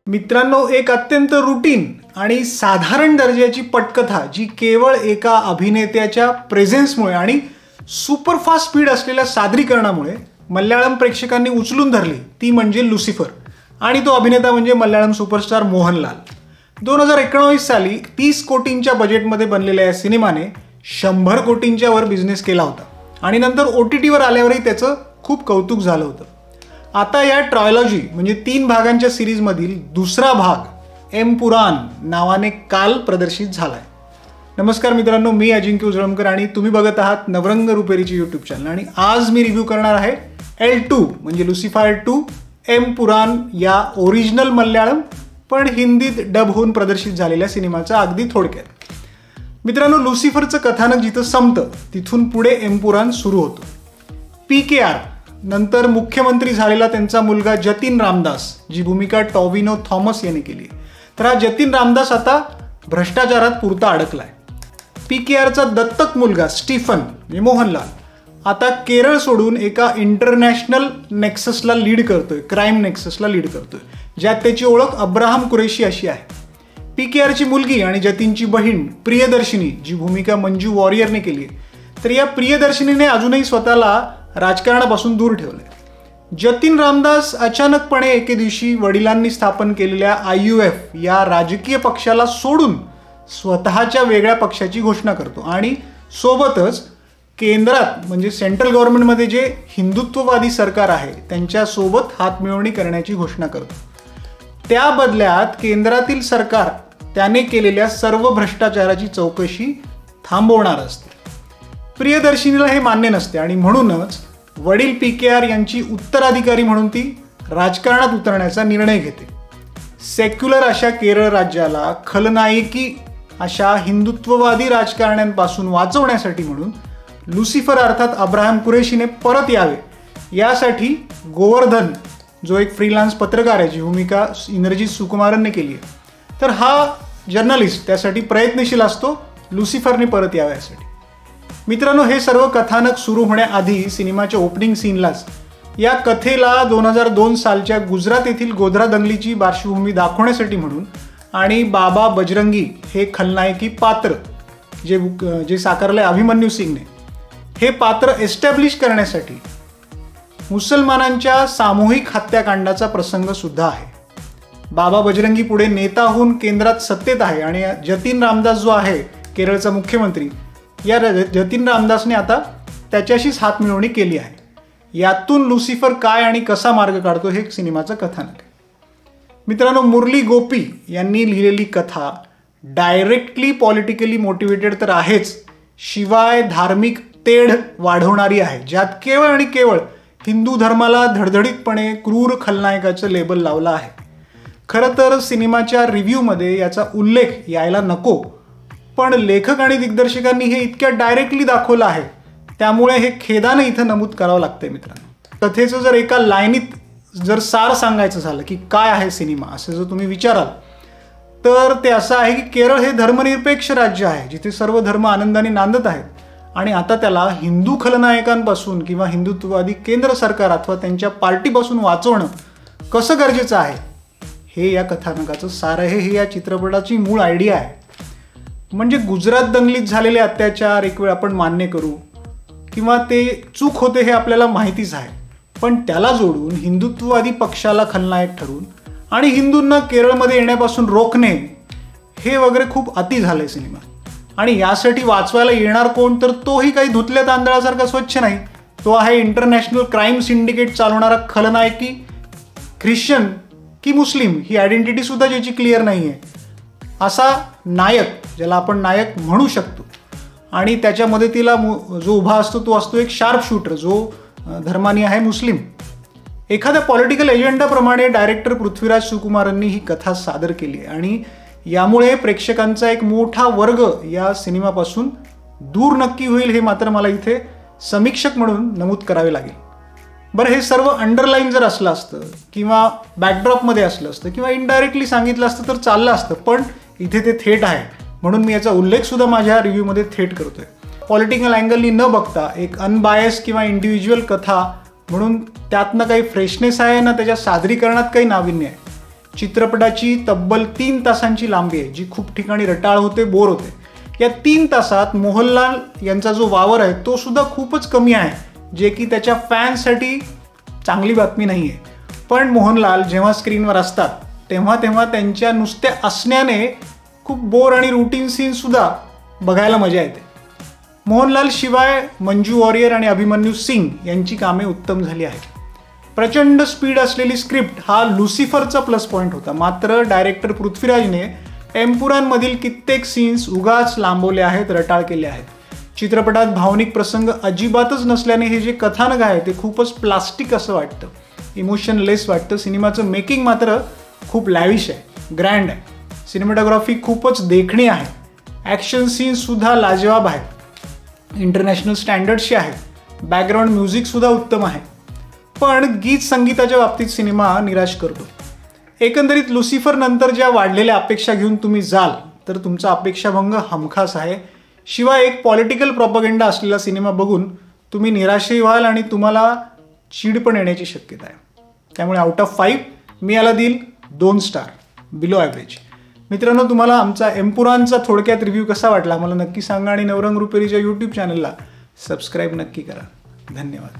मित्रांनो, एक अत्यंत रूटीन आणि साधारण दर्जाची पटकथा जी केवळ एका अभिनेत्याच्या प्रेझेन्समुळे आणि सुपरफास्ट स्पीड असलेल्या सादरीकरणामुळे मल्याळम प्रेक्षकांनी उचलून धरली, ती म्हणजे लुसिफर. आणि तो अभिनेता म्हणजे मल्याळम सुपरस्टार मोहनलाल. 2019 साली 30 कोटींच्या बजेटमध्ये बनलेल्या या सिनेमाने 100 कोटींच्या वर बिझनेस केला होता आणि नंतर OTTवर आल्यावरही त्याचं खूप कौतुक झालं होतं. आता या ट्रायलॉजी म्हणजे 3 भागांच्या सिरीजमधील दुसरा भाग एमपुराण नावाने काल प्रदर्शित झालाय. नमस्कार मित्रांनो, मी अजिंक्य उजळमकर आणि तुम्ही बघत आहात नवरंग रुपेरीची यूट्यूब चॅनल. आणि आज मी रिव्ह्यू करणार आहे L2 म्हणजे लुसिफर 2 एमपुराण या ओरिजिनल मल्याळम पण हिंदीत डब होऊन प्रदर्शित झालेल्या सिनेमाचा अगदी थोडक्यात. मित्रांनो, लुसिफरचं कथानक जिथं संपतं तिथून पुढे एमपुराण सुरू होतं. PKR नंतर मुख्यमंत्री झालेला त्यांचा मुलगा जतीन रामदास, जी भूमिका टॉविनो थॉमस यांनी केली. तर हा जतीन रामदास आता भ्रष्टाचारात पुरता अडकलाय. PKRचा दत्तक मुलगा स्टीफन म्हणजे मोहनलाल आता केरळ सोडून एका इंटरनॅशनल नेक्ससला लीड करतोय, क्राईम नेक्ससला लीड करतोय, ज्यात त्याची ओळख अब्राहम कुरेशी अशी आहे. PKRची मुलगी आणि जतीनची बहीण प्रियदर्शिनी, जी भूमिका मंजू वॉरियरने केली आहे, तर या प्रियदर्शिनीने अजूनही स्वतःला राजकारणापासून दूर ठेवले. जतीन रामदास अचानकपणे एके दिवशी वडिलांनी स्थापन केलेल्या IUF या राजकीय पक्षाला सोडून स्वतःच्या वेगळ्या पक्षाची घोषणा करतो आणि सोबतच केंद्रात म्हणजे सेंट्रल गव्हर्नमेंटमध्ये जे हिंदुत्ववादी सरकार आहे त्यांच्यासोबत हातमिळवणी करण्याची घोषणा करतो. त्या बदल्यात केंद्रातील सरकार त्याने केलेल्या सर्व भ्रष्टाचाराची चौकशी थांबवणार असते. प्रियदर्शिनीला हे मान्य नसते आणि म्हणूनच वडील PKR यांची उत्तराधिकारी म्हणून ती राजकारणात उतरण्याचा निर्णय घेते. सेक्युलर अशा केरळ राज्याला खलनायकी अशा हिंदुत्ववादी राजकारण्यांपासून वाचवण्यासाठी म्हणून लुसिफर अर्थात अब्राहम कुरेशीने परत यावे यासाठी गोवर्धन, जो एक फ्रीलान्स पत्रकार आहे, जी भूमिका इंद्रजीत सुकुमारनने केली आहे, तर हा जर्नलिस्ट त्यासाठी प्रयत्नशील असतो लुसिफरने परत यावे यासाठी. मित्रांनो, हे सर्व कथानक सुरू होण्याआधी सिनेमाच्या ओपनिंग सीनलाच या कथेला 2002 सालच्या गुजरात येथील गोधरा दंगलीची पार्श्वभूमी दाखवण्यासाठी म्हणून आणि बाबा बजरंगी हे खलनायकी पात्र जे साकारलंय अभिमन्यू सिंगने, हे पात्र एस्टॅब्लिश करण्यासाठी मुसलमानांच्या सामूहिक हत्याकांडाचा प्रसंग सुद्धा आहे. बाबा बजरंगी पुढे नेता होऊन केंद्रात सत्तेत आहे आणि जतीन रामदास जो आहे केरळचा मुख्यमंत्री, या जतीन रामदासने आता त्याच्याशीच हातमिळवणी केली आहे. यातून लुसिफर काय आणि कसा मार्ग काढतो हे सिनेमाचं कथानक आहे. मित्रांनो, मुरली गोपी यांनी लिहिलेली कथा डायरेक्टली पॉलिटिकली मोटिवेटेड तर आहेच, शिवाय धार्मिक तेढ वाढवणारी आहे, ज्यात केवळ आणि केवळ हिंदू धर्माला धडधडीतपणे क्रूर खलनायकाचं लेबल लावलं आहे. खरं तर सिनेमाच्या रिव्ह्यूमध्ये याचा उल्लेख यायला नको, पण लेखक आणि दिग्दर्शकांनी हे इतक्या डायरेक्टली दाखवलं आहे, त्यामुळे हे खेदानं इथं नमूद करावं लागतंय. मित्रांनो, कथेचं जर एका लाईनीत जर सार सांगायचं झालं की काय आहे सिनेमा असं जर तुम्ही विचाराल, तर ते असं आहे की केरळ हे धर्मनिरपेक्ष राज्य आहे, जिथे सर्व धर्म आनंदाने नांदत आहेत आणि आता त्याला हिंदू खलनायकांपासून किंवा हिंदुत्ववादी केंद्र सरकार अथवा त्यांच्या पार्टीपासून वाचवणं कसं गरजेचं आहे, हे या कथानकाचं सार आहे. हे या चित्रपटाची मूळ आयडिया आहे. म्हणजे गुजरात दंगलीत झालेले अत्याचार एक वेळ आपण मान्य करू किंवा ते चूक होते हे आपल्याला माहितीच आहे, पण त्याला जोडून हिंदुत्ववादी पक्षाला खलनायक ठरवून आणि हिंदूंना केरळमध्ये येण्यापासून रोखणे हे वगैरे खूप अति झालंय सिनेमा. आणि यासाठी वाचवायला येणार कोण, तर तोही काही धुतल्या तांदळासारखा स्वच्छ नाही. तो आहे इंटरनॅशनल क्राईम सिंडिकेट चालवणारा खलनायकी ख्रिश्चन की मुस्लिम ही आयडेंटिटी सुद्धा ज्याची क्लिअर नाही आहे असा नायक, ज्याला आपण नायक म्हणू शकतो. आणि त्याच्या मदतीला जो उभा असतो तो असतो एक शार्प शूटर, जो धर्मानी आहे मुस्लिम. एखाद्या पॉलिटिकल एजेंडाप्रमाणे डायरेक्टर पृथ्वीराज सुकुमारांनी ही कथा सादर केली आहे आणि यामुळे प्रेक्षकांचा एक मोठा वर्ग या सिनेमापासून दूर नक्की होईल, हे मात्र मला इथे समीक्षक म्हणून नमूद करावे लागेल. बरं, हे सर्व अंडरलाईन जर असलं असतं किंवा बॅकड्रॉपमध्ये असलं असतं किंवा इनडायरेक्टली सांगितलं असतं तर चाललं असतं, पण इथे ते थेट आहे म्हणून मी याचा उल्लेख सुद्धा माझ्या रिव्ह्यूमध्ये थेट करतोय. पॉलिटिकल अँगलनी न बघता एक अनबायस किंवा इंडिव्हिज्युअल कथा म्हणून त्यातनं काही फ्रेशनेस आहे ना त्याच्या सादरीकरणात काही नाविन्य आहे. चित्रपटाची तब्बल 3 तासांची लांबी आहे, जी खूप ठिकाणी रटाळ होते, बोर होते. या 3 तासात मोहनलाल यांचा जो वावर आहे तो सुद्धा खूपच कमी आहे, जे की त्याच्या फॅन्ससाठी चांगली बातमी नाही आहे. पण मोहनलाल जेव्हा स्क्रीनवर असतात तेव्हा त्यांच्या नुसत्या असण्याने खूप बोर आणि रुटीन सीनसुद्धा बघायला मजा येते. मोहनलाल शिवाय मंजू वॉरियर आणि अभिमन्यू सिंग यांची कामे उत्तम झाली आहेत. प्रचंड स्पीड असलेली स्क्रिप्ट हा लुसिफरचा प्लस पॉईंट होता. मात्र डायरेक्टर पृथ्वीराजने टेम्पुरांमधील कित्येक सीन्स उगाच लांबवले आहेत, रटाळ केले आहेत. चित्रपटात भावनिक प्रसंग अजिबातच नसल्याने हे जे कथानक आहे ते खूपच प्लास्टिक असं वाटतं, इमोशनलेस वाटतं. सिनेमाचं मेकिंग मात्र खूप लॅविश आहे, ग्रँड आहे. सिनेमॅटोग्राफी खूपच देखणी आहे. ॲक्शन सीन्ससुद्धा लाजवाब आहेत, इंटरनॅशनल स्टँडर्डशी आहेत. बॅकग्राऊंड म्युझिकसुद्धा उत्तम आहे. पण गीत संगीताच्या बाबतीत सिनेमा निराश करतो. एकंदरीत लुसिफर नंतर ज्या वाढलेल्या अपेक्षा घेऊन तुम्ही जाल तर तुमचा अपेक्षाभंग हमखास आहे. शिवाय एक पॉलिटिकल प्रॉपगेंडा असलेला सिनेमा बघून तुम्ही निराशही व्हाल आणि तुम्हाला चीड पण येण्याची शक्यता आहे. त्यामुळे आउट ऑफ 5 मी याला देईल 2 स्टार, बिलो ॲव्हरेज. मित्रांनो, तुम्हाला आमचा एम्पुरानचा थोडक्यात रिव्ह्यू कसा वाटला मला नक्की सांगा आणि नवरंग रुपेरीच्या यूट्यूब चॅनलला सबस्क्राईब नक्की करा. धन्यवाद.